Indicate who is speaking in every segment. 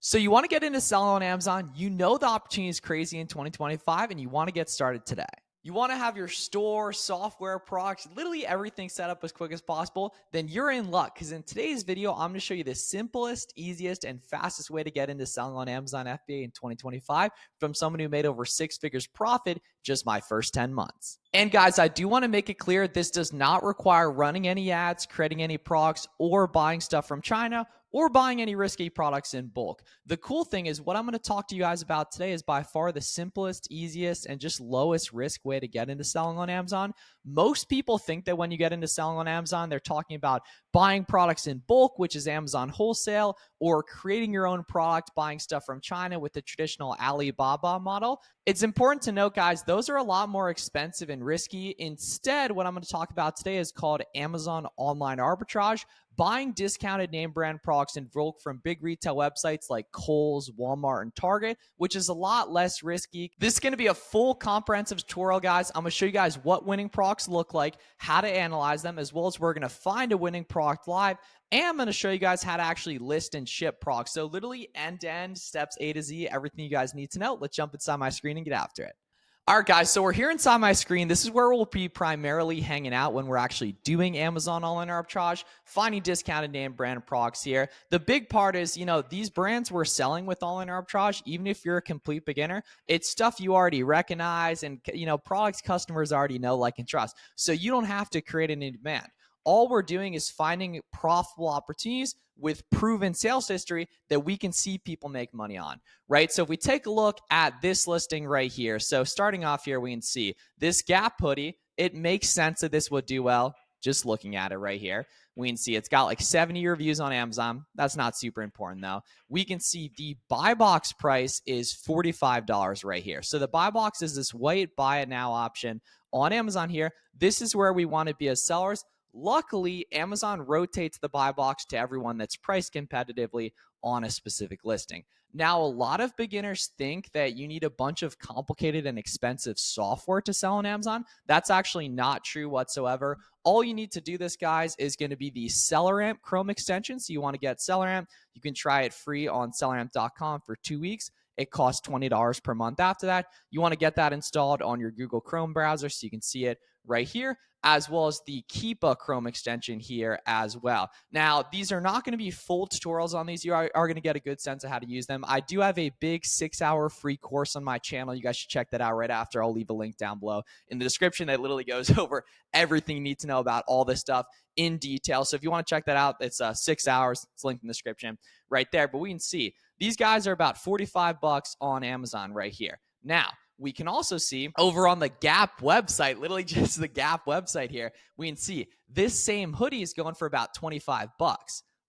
Speaker 1: So you want to get into selling on Amazon, you know the opportunity is crazy in 2025 and you want to get started today. You want to have your store, software, products, literally everything set up as quick as possible, then you're in luck because in today's video, I'm going to show you the simplest, easiest, and fastest way to get into selling on Amazon FBA in 2025 from someone who made over 6 figures profit just my first 10 months. And guys, I do want to make it clear this does not require running any ads, creating any products, or buying stuff from China, or buying any risky products in bulk. The cool thing is what I'm going to talk to you guys about today is by far the simplest, easiest, and just lowest risk way to get into selling on Amazon. Most people think that when you get into selling on Amazon, they're talking about buying products in bulk, which is Amazon wholesale, or creating your own product, buying stuff from China with the traditional Alibaba model. It's important to note, guys, those are a lot more expensive and risky. Instead, what I'm going to talk about today is called Amazon Online Arbitrage, buying discounted name brand products in bulk from big retail websites like Kohl's, Walmart, and Target, which is a lot less risky. This is going to be a full comprehensive tutorial, guys. I'm going to show you guys what winning products look like, how to analyze them, as well as we're going to find a winning product live. And I'm going to show you guys how to actually list and ship products. So literally end-to-end, steps A to Z, everything you guys need to know. Let's jump inside my screen and get after it. All right, guys, so we're here inside my screen. This is where we'll be primarily hanging out when we're actually doing Amazon Online Arbitrage, finding discounted name brand products here. The big part is, these brands we're selling with Online Arbitrage, even if you're a complete beginner, it's stuff you already recognize and, products customers already know, like, and trust. So you don't have to create a new demand. All we're doing is finding profitable opportunities with proven sales history that we can see people make money on, right? So if we take a look at this listing right here, so starting off here, we can see this Gap hoodie. It makes sense that this would do well just looking at it right here. We can see it's got like 70 reviews on Amazon. That's not super important though. We can see the buy box price is $45 right here. So the buy box is this white buy it now option on Amazon here. This is where we want to be as sellers. Luckily, Amazon rotates the buy box to everyone that's priced competitively on a specific listing. Now, a lot of beginners think that you need a bunch of complicated and expensive software to sell on Amazon. That's actually not true whatsoever. All you need to do this, guys, is going to be the SellerAmp Chrome extension. So you want to get SellerAmp. You can try it free on selleramp.com for 2 weeks. It costs $20 per month after that. You want to get that installed on your Google Chrome browser so you can see it right here, as well as the Keepa Chrome extension here as well. Now, these are not going to be full tutorials on these. You are going to get a good sense of how to use them. I do have a big 6-hour free course on my channel. You guys should check that out right after. I'll leave a link down below in the description that literally goes over everything you need to know about all this stuff in detail. So if you want to check that out, it's 6 hours. It's linked in the description right there. But we can see these guys are about $45 on Amazon right here. Now, we can also see over on the Gap website, literally just the Gap website here, we can see this same hoodie is going for about $25,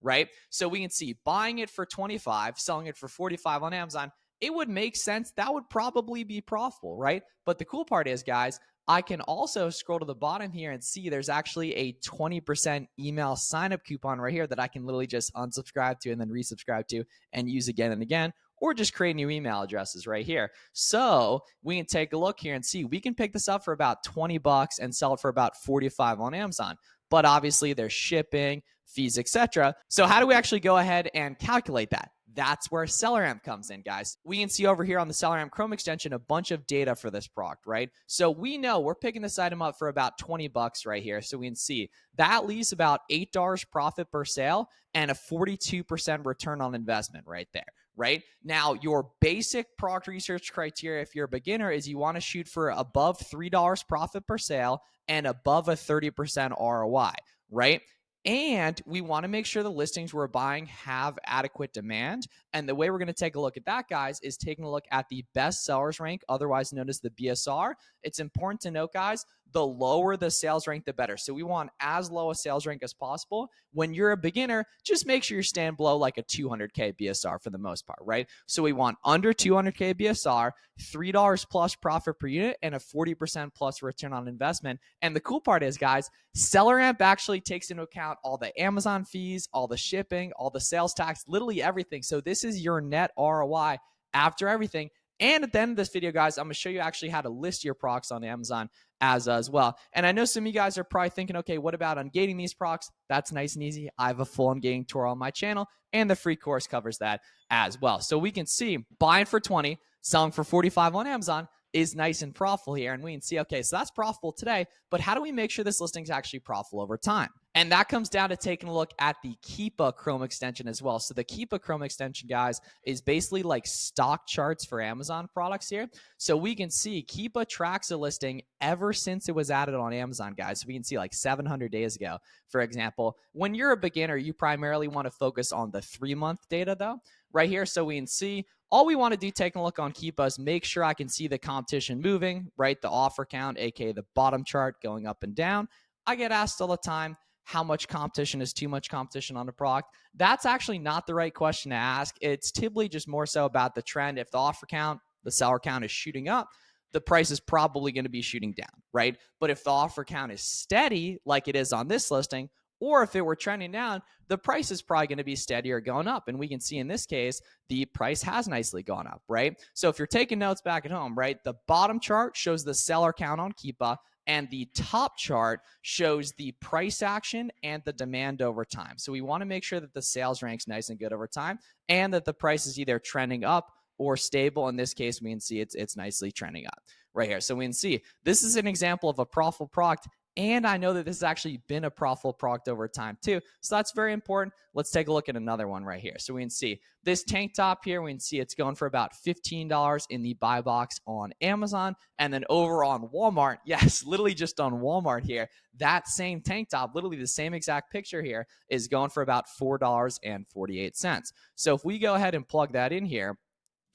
Speaker 1: right? So we can see buying it for 25, selling it for 45 on Amazon. It would make sense. That would probably be profitable, right? But the cool part is, guys, I can also scroll to the bottom here and see there's actually a 20% email sign-up coupon right here that I can literally just unsubscribe to and then resubscribe to and use again and again, or just create new email addresses right here. So we can take a look here and see we can pick this up for about $20 and sell it for about 45 on Amazon. But obviously there's shipping, fees, etc. So how do we actually go ahead and calculate that? That's where SellerAmp comes in, guys. We can see over here on the SellerAmp Chrome extension a bunch of data for this product, right? So we know we're picking this item up for about $20 right here. So we can see that leaves about $8 profit per sale and a 42% return on investment right there, right? Now, your basic product research criteria if you're a beginner is you want to shoot for above $3 profit per sale and above a 30% ROI, right? And we want to make sure the listings we're buying have adequate demand. And the way we're going to take a look at that, guys, is taking a look at the best sellers rank, otherwise known as the BSR. It's important to note, guys, the lower the sales rank, the better. So we want as low a sales rank as possible. When you're a beginner, just make sure you're staying below like a 200K BSR for the most part, right? So we want under 200K BSR, $3 plus profit per unit, and a 40% plus return on investment. And the cool part is, guys, SellerAmp actually takes into account all the Amazon fees, all the shipping, all the sales tax, literally everything. So this is your net ROI after everything. And at the end of this video, guys, I'm going to show you actually how to list your products on Amazon as well. And I know some of you guys are probably thinking, okay, what about ungating these procs? That's nice and easy. I have a full ungating tour on my channel, and the free course covers that as well. So we can see buying for 20, selling for 45 on Amazon is nice and profitable here. And we can see, okay, so that's profitable today, but how do we make sure this listing is actually profitable over time? And that comes down to taking a look at the Keepa Chrome extension as well. So the Keepa Chrome extension, guys, is basically like stock charts for Amazon products here. So we can see Keepa tracks a listing ever since it was added on Amazon, guys. So we can see like 700 days ago, for example. When you're a beginner, you primarily want to focus on the 3-month data though, right here. So we can see all we want to do, taking a look on Keepa, is make sure I can see the competition moving, right? The offer count, aka the bottom chart, going up and down. I get asked all the time, how much competition is too much competition on a product? That's actually not the right question to ask. It's typically just more so about the trend. If the offer count, the seller count is shooting up, the price is probably going to be shooting down, right? But if the offer count is steady, like it is on this listing, or if it were trending down, the price is probably going to be steadier going up. And we can see in this case, the price has nicely gone up, right? So if you're taking notes back at home, right, the bottom chart shows the seller count on Keepa, and the top chart shows the price action and the demand over time. So we want to make sure that the sales rank's nice and good over time, and that the price is either trending up or stable. In this case, we can see it's nicely trending up right here. So we can see this is an example of a profitable product. And I know that this has actually been a profitable product over time too. So that's very important. Let's take a look at another one right here. So we can see this tank top here. We can see it's going for about $15 in the buy box on Amazon. And then over on Walmart, yes, literally just on Walmart here, that same tank top, literally the same exact picture here, is going for about $4.48. So if we go ahead and plug that in here,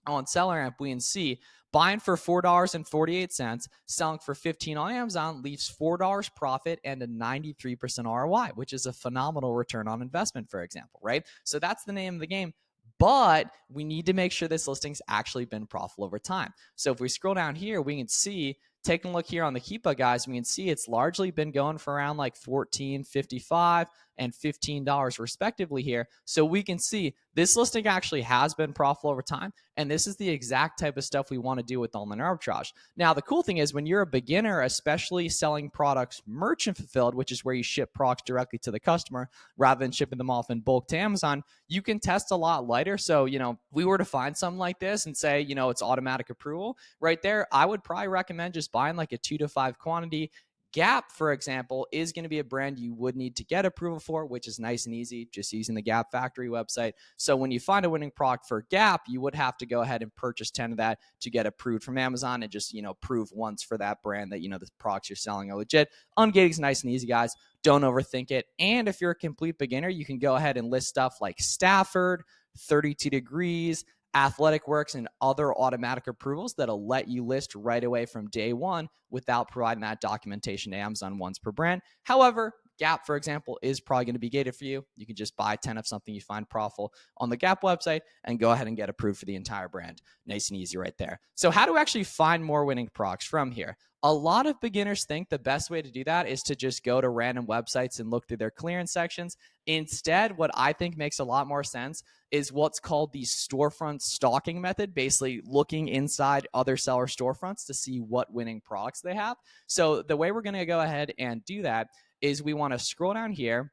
Speaker 1: on Seller Amp, we can see buying for $4.48, selling for $15 on Amazon leaves $4 profit and a 93% ROI, which is a phenomenal return on investment, for example, right? So that's the name of the game. But we need to make sure this listing's actually been profitable over time. So if we scroll down here, we can see, taking a look here on the Keepa, guys, we can see it's largely been going for around like $14.55 and $15 respectively here. So we can see this listing actually has been profitable over time. And this is the exact type of stuff we want to do with online arbitrage. Now, the cool thing is when you're a beginner, especially selling products merchant fulfilled, which is where you ship products directly to the customer rather than shipping them off in bulk to Amazon, you can test a lot lighter. So, we were to find something like this and say, it's automatic approval right there, I would probably recommend just buying like a 2 to 5 quantity. Gap, for example, is going to be a brand you would need to get approval for, which is nice and easy, just using the Gap factory website. So when you find a winning product for Gap, you would have to go ahead and purchase 10 of that to get approved from Amazon, and just, prove once for that brand that, the products you're selling are legit. Ungating is nice and easy, guys. Don't overthink it. And if you're a complete beginner, you can go ahead and list stuff like Stafford, 32 Degrees, Athletic Works, and other automatic approvals that'll let you list right away from day one without providing that documentation to Amazon once per brand. However, Gap, for example, is probably going to be gated for you. You can just buy 10 of something you find profitable on the Gap website and go ahead and get approved for the entire brand. Nice and easy right there. So how to actually find more winning products from here? A lot of beginners think the best way to do that is to just go to random websites and look through their clearance sections. Instead, what I think makes a lot more sense is what's called the storefront stalking method, basically looking inside other seller storefronts to see what winning products they have. So the way we're going to go ahead and do that is we want to scroll down here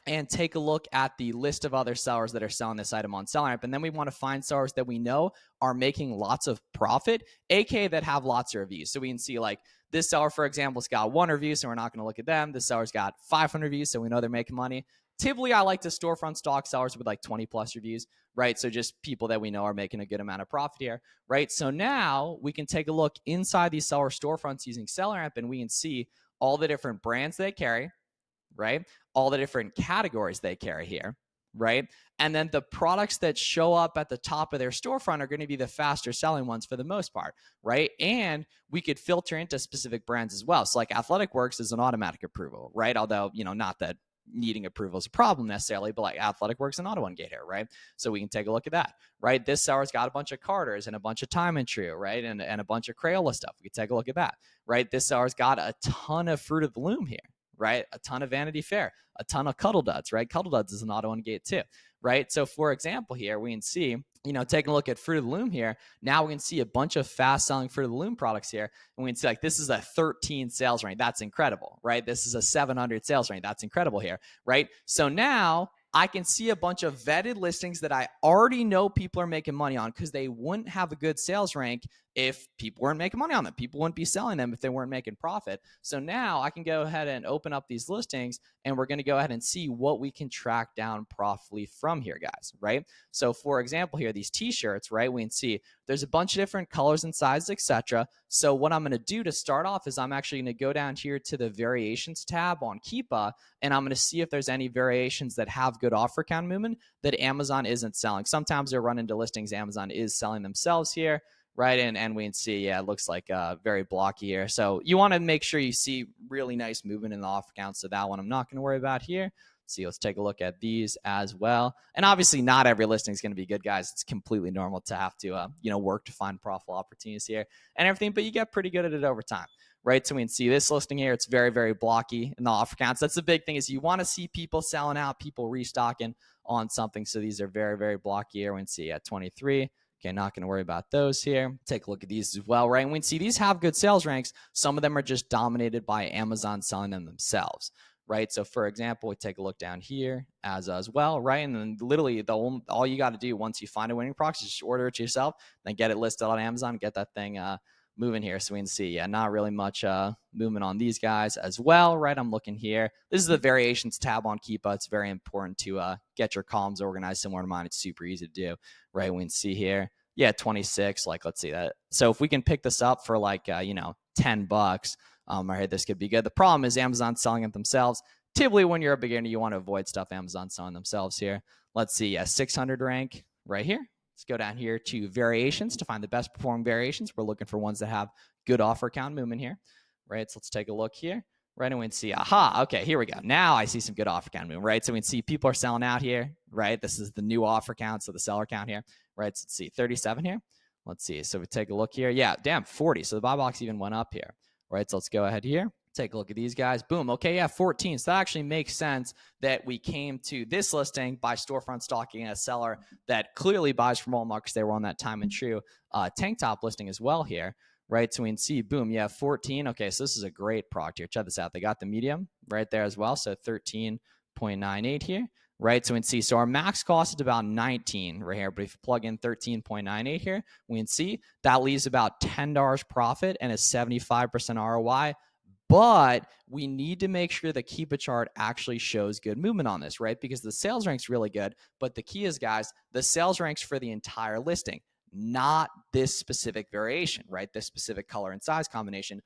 Speaker 1: and take a look at the list of other sellers that are selling this item on Seller Amp. And then we want to find sellers that we know are making lots of profit, aka that have lots of reviews. So we can see like this seller, for example, has got 1 review, so we're not going to look at them. This seller's got 500 reviews, so we know they're making money. Typically, I like to storefront stock sellers with like 20 plus reviews, right? So just people that we know are making a good amount of profit here, right? So now we can take a look inside these seller storefronts using Seller Amp, and we can see all the different brands they carry, right? All the different categories they carry here, right? And then the products that show up at the top of their storefront are going to be the faster selling ones for the most part, right? And we could filter into specific brands as well. So like Athletic Works is an automatic approval, right? Although, not that needing approval is a problem necessarily, but like Athletic Works and Auto Ungate here, right? So we can take a look at that, right? This seller's got a bunch of Carters and a bunch of Time and True, right? And a bunch of Crayola stuff. We can take a look at that, right? This seller's got a ton of Fruit of the Loom here, right? A ton of Vanity Fair, a ton of Cuddle Duds, right? Cuddle Duds is an Auto Ungate too, right? So for example here, we can see, taking a look at Fruit of the Loom here, now we can see a bunch of fast selling Fruit of the Loom products here. And we can see like this is a 13 sales rank. That's incredible, right? This is a 700 sales rank. That's incredible here, right? So now I can see a bunch of vetted listings that I already know people are making money on, because they wouldn't have a good sales rank if people weren't making money on them. People wouldn't be selling them if they weren't making profit. So now I can go ahead and open up these listings, and we're going to go ahead and see what we can track down profitably from here, guys, right? So for example here, these t-shirts, right, we can see there's a bunch of different colors and sizes, etc. So what I'm going to do to start off is I'm actually going to go down here to the variations tab on Keepa, and I'm going to see if there's any variations that have good offer count movement that Amazon isn't selling. Sometimes they'll run into listings Amazon is selling themselves here, right? And we can see, yeah, it looks like very blocky here. So you want to make sure you see really nice movement in the offer count. So that one I'm not going to worry about here. See, let's take a look at these as well. And obviously not every listing is going to be good, guys. It's completely normal to have to, work to find profitable opportunities here and everything, but you get pretty good at it over time, right? So we can see this listing here. It's very, very blocky in the offer counts. That's the big thing, is you want to see people selling out, people restocking on something. So these are very, very blocky here. We can see at 23. Okay, not going to worry about those here. Take a look at these as well, right? And we can see these have good sales ranks. Some of them are just dominated by Amazon selling them themselves, right? So for example, we take a look down here as well, right? And then literally all you got to do once you find a winning proxy is just order it yourself, then get it listed on Amazon, get that thing moving here. So we can see, yeah, not really much movement on these guys as well, right? I'm looking here. This is the variations tab on Keepa. It's very important to get your columns organized similar to mine. It's super easy to do, right? We can see here, yeah, 26, like, let's see that. So if we can pick this up for like, $10, right, this could be good. The problem is Amazon's selling it themselves. Typically when you're a beginner, you want to avoid stuff Amazon's selling themselves here. Let's see, 600 rank right here. Let's go down here to variations to find the best performing variations. We're looking for ones that have good offer count movement here, right? So let's take a look here, right? And we can see, aha, okay, here we go. Now I see some good offer count movement, right? So we can see people are selling out here, right? This is the new offer count, so the seller count here, right? So let's see, 37 here. Let's see, so we take a look here. Yeah, damn, 40. So the buy box even went up here, right? So let's go ahead here. Take a look at these guys. Boom. Okay, yeah, 14. So that actually makes sense that we came to this listing by Storefront stalking a seller that clearly buys from Walmart because they were on that time and true tank top listing as well here, right? So we can see, boom, yeah, 14. Okay, so this is a great product here. Check this out. They got the medium right there as well. So 13.98 here, right? So we can see, so our max cost is about 19 right here, but if you plug in 13.98 here, we can see that leaves about $10 profit and a 75% ROI. But we need to make sure the Keepa chart actually shows good movement on this, right? Because the sales rank's really good. But the key is, guys, the sales rank's for the entire listing, not this specific variation, right? This specific color and size combination.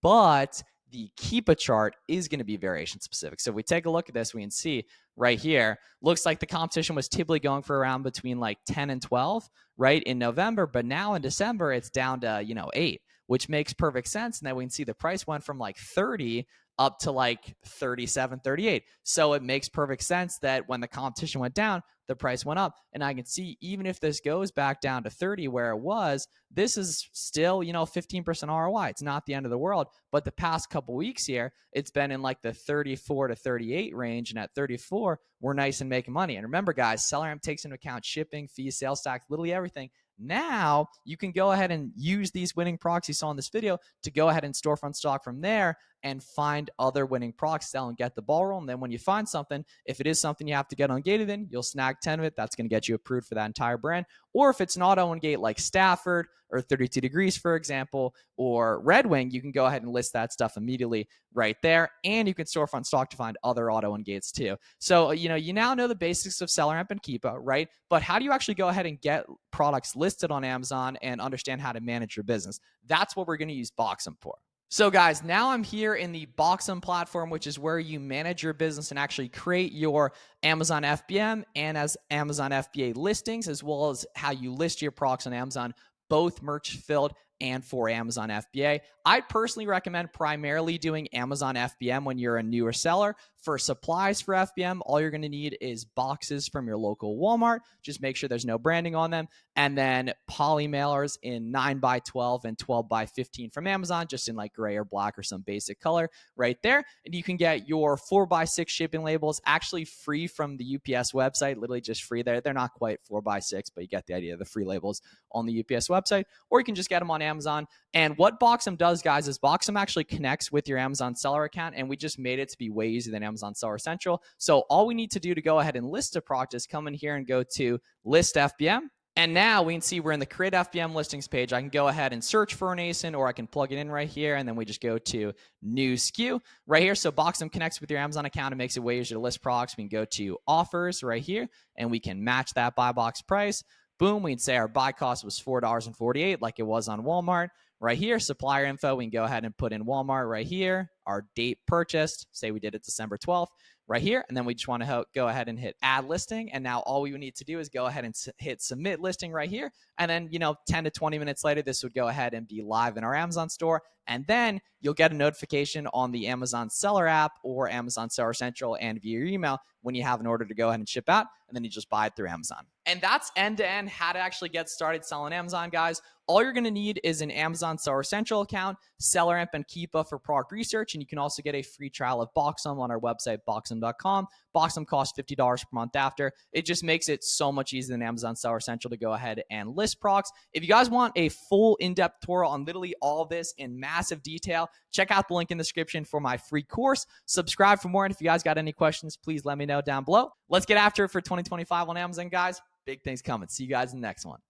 Speaker 1: But the Keepa chart is going to be variation specific. So if we take a look at this, we can see right here, looks like the competition was typically going for around between like 10 and 12, right, in November. But now in December, it's down to, 8. Which makes perfect sense. And then we can see the price went from like 30 up to like 37, 38. So it makes perfect sense that when the competition went down, the price went up. And I can see even if this goes back down to 30 where it was, this is still, 15% ROI. It's not the end of the world. But the past couple weeks here, it's been in like the 34 to 38 range. And at 34, we're nice and making money. And remember, guys, seller amp takes into account shipping, fees, sales tax, literally everything. Now you can go ahead and use these winning procs you saw in this video to go ahead and Storefront stock from there and find other winning procs, sell and get the ball rolling. Then when you find something, if it is something you have to get ungated in, you'll snag 10 of it. That's going to get you approved for that entire brand. Or if it's not ungate like Stafford or 32 Degrees, for example, or Red Wing, you can go ahead and list that stuff immediately right there. And you can Storefront stock to find other auto ungates too. So, you now know the basics of Seller Amp and Keepa, right? But how do you actually go ahead and get products listed on Amazon and understand how to manage your business? That's what we're going to use Boxem for. So guys, now I'm here in the Boxem platform, which is where you manage your business and actually create your Amazon FBM and as Amazon FBA listings, as well as how you list your products on Amazon, both merch filled and for Amazon FBA. I'd personally recommend primarily doing Amazon FBM when you're a newer seller. For supplies for FBM, all you're going to need is boxes from your local Walmart. Just make sure there's no branding on them. And then poly mailers in 9x12 and 12x15 from Amazon, just in like gray or black or some basic color right there. And you can get your 4x6 shipping labels actually free from the UPS website, literally just free there. They're not quite 4x6, but you get the idea. The free labels on the UPS website, or you can just get them on Amazon. And what Boxem does, guys, is Boxem actually connects with your Amazon seller account, and we just made it to be way easier than Amazon Seller Central. So all we need to do to go ahead and list a product is come in here and go to List FBM. And now we can see we're in the Create FBM Listings page. I can go ahead and search for an ASIN, or I can plug it in right here, and then we just go to New SKU right here. So Boxem connects with your Amazon account and makes it way easier to list products. We can go to Offers right here, and we can match that buy box price. Boom, we can say our buy cost was $4.48 like it was on Walmart. Right here, supplier info, we can go ahead and put in Walmart right here. Our date purchased, say we did it December 12th, right here. And then we just want to go ahead and hit add listing. And now all we would need to do is go ahead and hit submit listing right here. And then, 10 to 20 minutes later, this would go ahead and be live in our Amazon store. And then you'll get a notification on the Amazon Seller app or Amazon Seller Central and via your email when you have an order to go ahead and ship out, and then you just buy it through Amazon. And that's end-to-end how to actually get started selling Amazon, guys. All you're going to need is an Amazon Seller Central account, Seller Amp, and Keepa for product research. And you can also get a free trial of Boxem on our website, boxem.com. Boxem costs $50 per month after. It just makes it so much easier than Amazon Seller Central to go ahead and list products. If you guys want a full in-depth tutorial on literally all of this in massive detail, check out the link in the description for my free course. Subscribe for more. And if you guys got any questions, please let me know down below. Let's get after it for 2025 on Amazon, guys. Big things coming. See you guys in the next one.